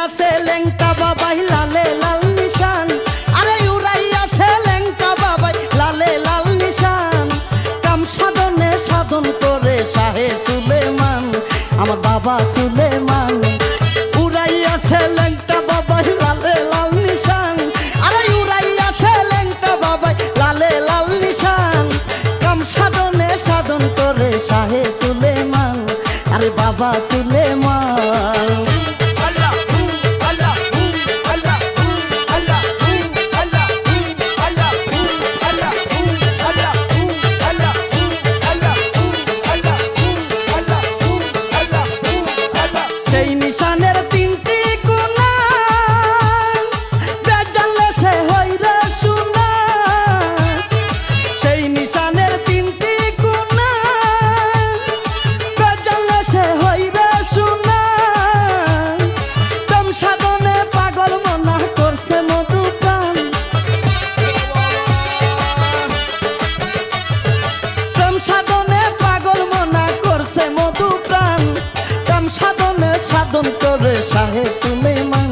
আছে লেংটা বাবাই লালে লাল নিশান, আরে উড়াই আছে লেংটা বাবাই লালে লাল নিশান। কাম সাধনে সাধন করে শাহে সুলেমান, আমার বাবা সুলেমান। উড়াই আছে লেংটা বাবাই লালে লাল নিশান, আরে উড়াই আছে লেংটা বাবাই লালে লাল নিশান। কাম সাধনে সাধন করে শাহে সুলেমান, আরে বাবা সুলেমান। সেই নিশানের তিনটি কোনা বেজানলে সে হইরে শোনা, সেই নিশানের তিনটি কোনা বেজানলে সে হইরে শোনা। প্রেম সাধনে পাগল মনা করছে মধু প্রাণ, প্রেম সাধনে পাগল মনা করছে মধু প্রাণ। প্রেম সাধনে সাধন করে শাহে সুলেমান,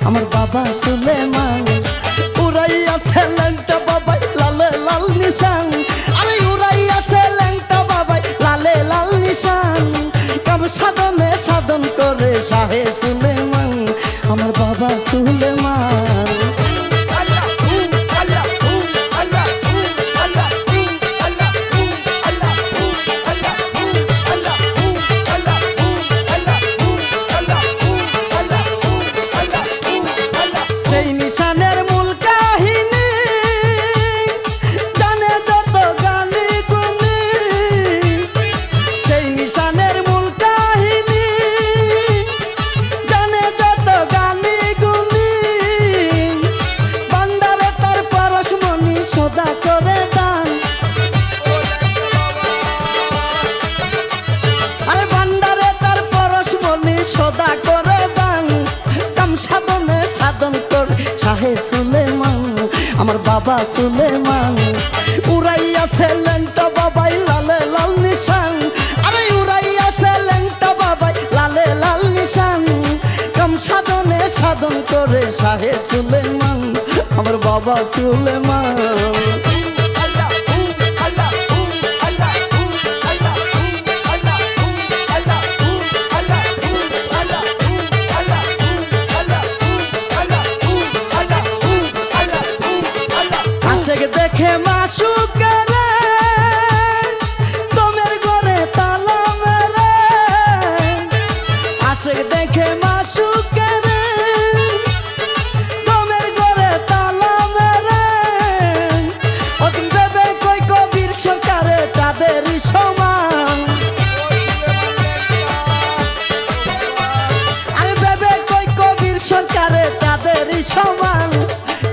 আমার বাবা সুলেমান। উড়াই আছে লেংটা বাবাই লালে লাল নিশান, আরে উড়াই আছে লেংটা বাবাই লালে লাল নিশান। কাম সাধনে সাধন করে শাহে সুলেমান, আমার বাবা সুলেমান। সেই নিশানের মূল কাহিনী জানে যত গালি গুনি, সেই নিশানের মূল কাহিনী জানে যত গালি গুনি। বান্দারে তার পরশমণি সদা করে দান, আরে বান্দারে তার পরশমণি সদা করে দান। কাম সাধনে সাধন করে শাহে সুলেমান, আমার বাবা সুলেমান। উড়াই আছে লেংটা বাবাই লালে লাল নিশান, আরে উড়াই আছে লেংটা বাবাই লালে লাল নিশান। কাম সাধনে সাধন করে শাহে সুলেমান, আমার বাবা সুলেমান। আশেক দেখে মাসুকের তোমের ঘরে তালা মেরে, আশেক দেখে মাসুকের তোমের ঘরে তালা মেরে। ওদিন ভেবে কই কবির সরকারে তাদেরই সমান, আরে ভেবে কই কবির সরকারে তাদেরই সমান।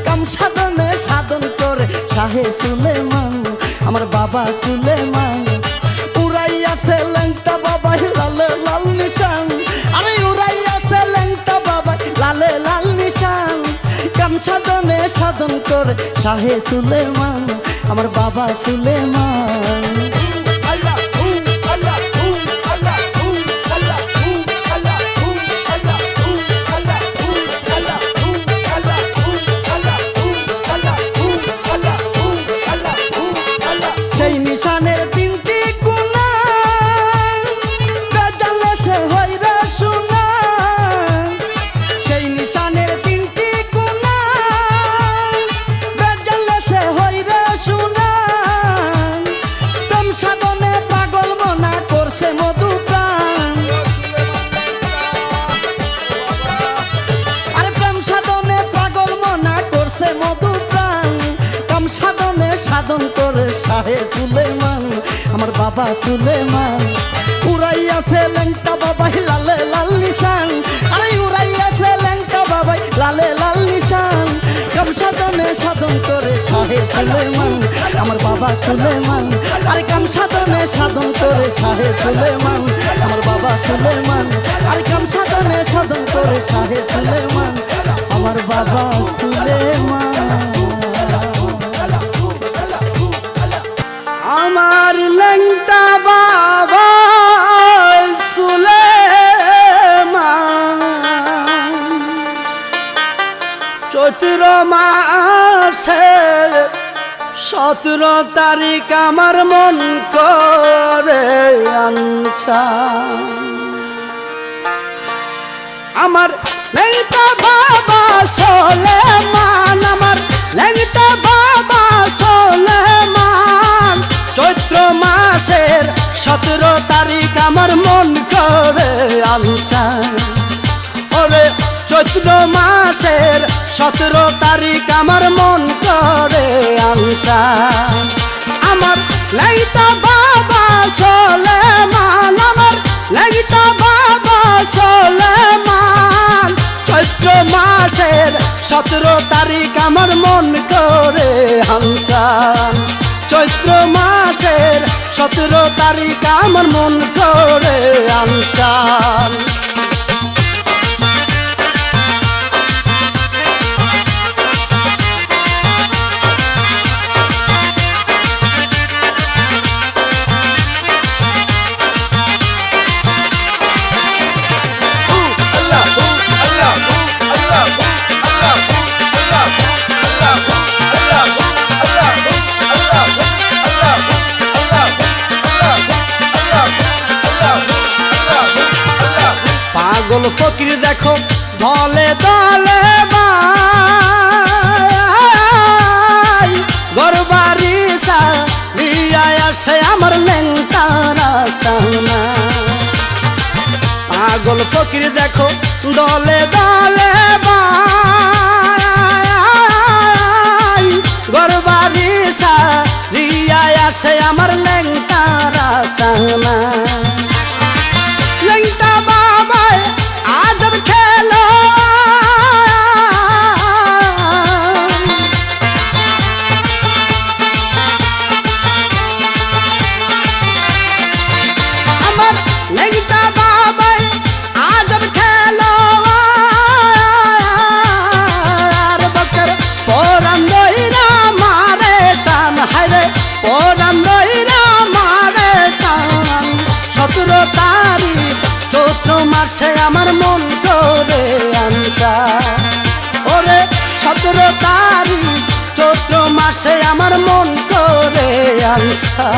কাম সাধনে সাধন করে শাহে সুলেমান, আমার বাবা সুলেমান। উড়াই আছে লেংটা বাবাই লালে লাল নিশান, আরে উড়াই আছে লেংটা বাবাই লালে লাল নিশান। কাম সাধনে সাধন করে শাহে সুলেমান, আমার বাবা সুলেমান। সেই নিশানের তিনটি কোনা বেজানলে সে হইরে শোনা, সেই নিশানের তিনটি কোনা বেজানলে সে হইরে শোনা। প্রেম সাধনে পাগল মনা করছে মধু প্রাণ, আরে প্রেম সাধনে পাগল মনা করছে মধু প্রাণ। কাম সাধনে সাধন করে শাহে সুলেমান, আমার বাবা সুলেমান। উড়াই আছে লেংটা বাবাই লালে লাল নিশান, আরে উড়াই আছে লেংটা বাবাই লালে লাল নিশান। কাম সাধনে সাধন করে শাহে সুলেমান, আমার বাবা সুলেমান। আরে কাম সাধনে সাধন করে শাহে সুলেমান, আমার বাবা সুলেমান। আরে কাম সাধনে সাধন করে শাহে সুলেমান, আমার বাবা সুলেমান। আমার লেংটা বাবা সুলেমান। চৈত্র মাসে 17 তারিখ আমার মন করে আনছা আমার লেংটা বাবা সোলেমান আমার লেংটা বাবা সোলেমান চৈত্র মাসের 17 তারিখ আমার মন করে আনছা ওরে চৈত্র মাসের 17 তারিখ আমার মন করে আনছা আমার লেংটা বাবা সোলেমান আমার লেংটা বাবা সোলেমান চৈত্র মাসের 17 তারিখ আমার মন করে আনছা চৈত্র মাসের 17 তারিখ আমার মন করে আনছা পাগল ফকির দেখো দলে দলে গরবারি সারিয়া আসে আমার লেংটা রাস্তানা পাগল ফকির দেখো দলে দলে গরবারি সারিয়া আসে আমার লেংটা রাস্তানা লেংটা বাবাই আজব খেলো আমার লেংটা বাবাই আজব খেলো আর বকর পরান দইরা মারে টান হায়রে পরান দইরা মারে টান 17 তারিখ চৈত্র মাসে আমার মন করে আনছা ওরে 17 তারিখ চৈত্র মাসে আমার মন করে আনছা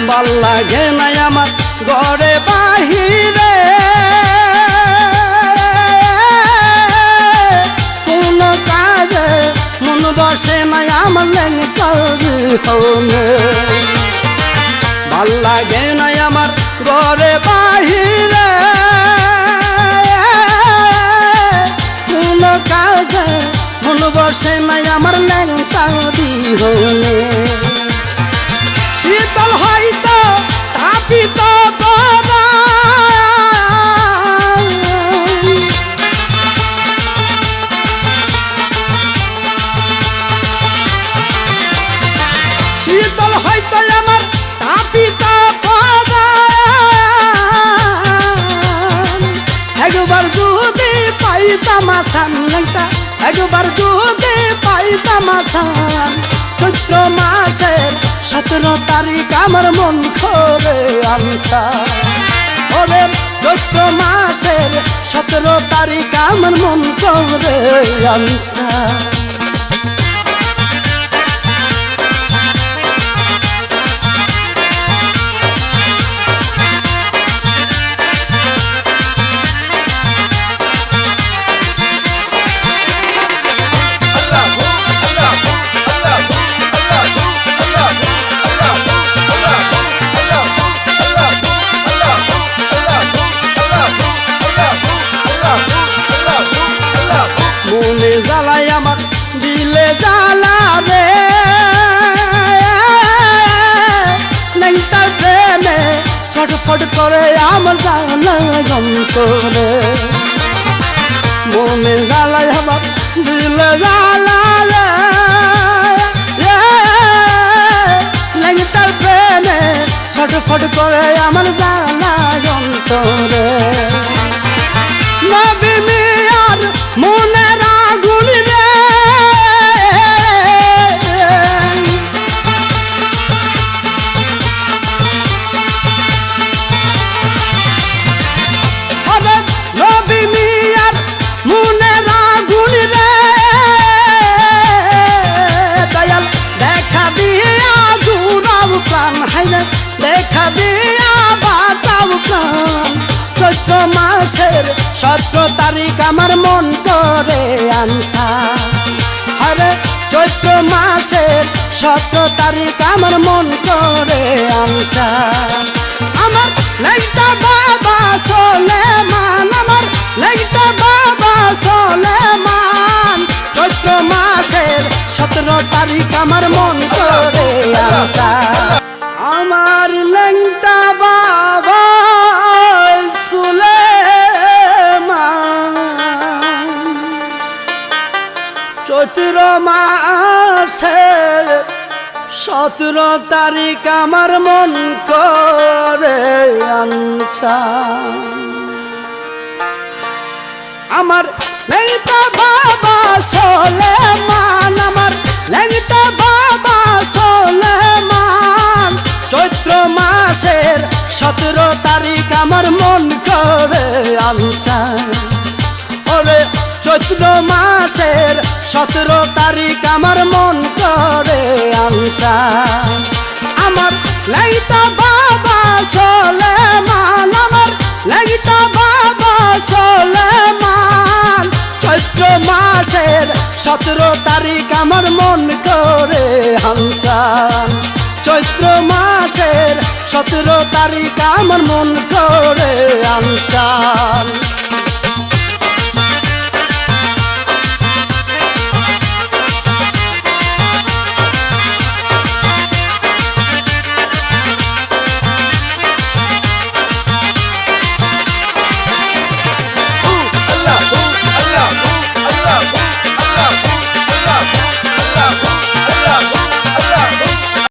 ভাল লাগে নাই আমার ঘরে বাহিরে কোন কাজে মন বসে নাই আমার লেংটার হনে ভাল লাগে নাই আমার ঘরে বাহিরে কোন কাজে মন বসে নাই আমার লেংটার হনে শীতল হয়তো তাপিত শীতল হয়তো আমার তাপিত একবার যদি পাইতাম আসান লেংটা একবার যদি পাইতাম আসান চৈত্র মাসের 17 তারিখ আমার মন করে আনছা ওরে চৈত্র মাসের 17 তারিখ আমার মন করে আনছা মনে জ্বালাই আমার দিলে জ্বালা রে লেংটার প্রেমে ছটফট করে আমার জ্বালা যন্ত্রে মনে জ্বালাই আমার দিলে জ্বালা রে মাসের 17 তারিখ আমার মন করে আনসা আরে চৈত্র মাসের 17 তারিখ আমার মন করে আনসা আমার লেগটা বাবা সোলেমান আমার লেগটা বাবা সোলেমান চৈত্র মাসের 17 তারিখ আমার মন করে আনসা আমার লেগটা বাবা চৈত্র মাসের 17 তারিখ আমার মন করে আনছা আমার লেংটা বাবা সোলেমান আমার লেংটা বাবা সোলেমান চৈত্র মাসের 17 তারিখ আমার মন করে আনছা ওরে চৈত্র মাসের 17 তারিখ আমার মন করে আনছা আমার লেগটা বাবা সোলেমান আমার লেগটা বাবা সোলেমান চৈত্র মাসের 17 তারিখ আমার মন করে আনছা চৈত্র মাসের 17 তারিখ আমার মন করে আনছা